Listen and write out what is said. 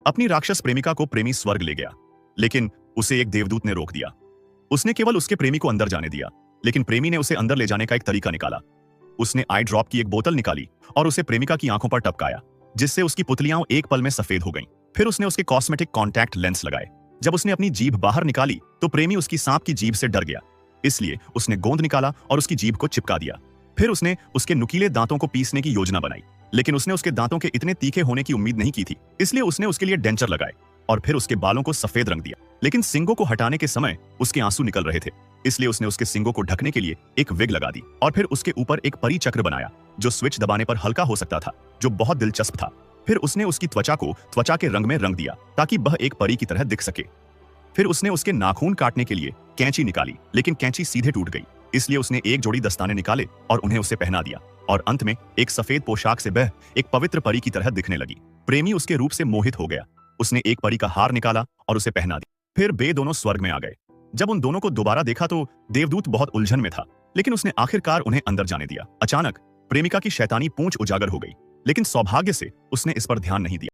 अपनी राक्षस प्रेमिका को प्रेमी स्वर्ग ले गया, लेकिन उसे एक देवदूत ने रोक दिया। उसने केवल उसके प्रेमी को अंदर जाने दिया, लेकिन प्रेमी ने उसे अंदर ले जाने का एक तरीका निकाला। उसने आई ड्रॉप की एक बोतल निकाली और उसे प्रेमिका की आंखों पर टपकाया, जिससे उसकी पुतलियां एक पल में सफेद हो गईं। फिर उसने उसके कॉस्मेटिक कॉन्टैक्ट लेंस लगाए। जब उसने अपनी जीभ बाहर निकाली तो प्रेमी उसकी सांप की जीभ से डर गया, इसलिए उसने गोंद निकाला और उसकी जीभ को चिपका दिया। फिर उसने उसके नुकीले दांतों को पीसने की योजना बनाई, लेकिन उसने उसके दांतों के इतने तीखे होने की उम्मीद नहीं की थी, इसलिए उसने उसके लिए डेंचर लगाए और फिर उसके बालों को सफेद रंग दिया। लेकिन सींगों को हटाने के समय उसके आंसू निकल रहे थे, इसलिए उसने उसके सींगों को ढकने के लिए एक विग लगा दी और फिर उसके ऊपर एक परी चक्र बनाया जो स्विच दबाने पर हल्का हो सकता था, जो बहुत दिलचस्प था। फिर उसने उसकी त्वचा को त्वचा के रंग में रंग दिया ताकि वह एक परी की तरह दिख सके। फिर उसने उसके नाखून काटने के लिए कैंची निकाली, लेकिन कैंची सीधे टूट गई, इसलिए उसने एक जोड़ी दस्ताने निकाले और उन्हें उसे पहना दिया और अंत में एक सफेद पोशाक से वह एक पवित्र परी की तरह दिखने लगी। प्रेमी उसके रूप से मोहित हो गया। उसने एक परी का हार निकाला और उसे पहना दिया। फिर वे दोनों स्वर्ग में आ गए। जब उन दोनों को दोबारा देखा तो देवदूत बहुत उलझन में था, लेकिन उसने आखिरकार उन्हें अंदर जाने दिया। अचानक प्रेमिका की शैतानी पूंछ उजागर हो गई, लेकिन सौभाग्य से उसने इस पर ध्यान नहीं दिया।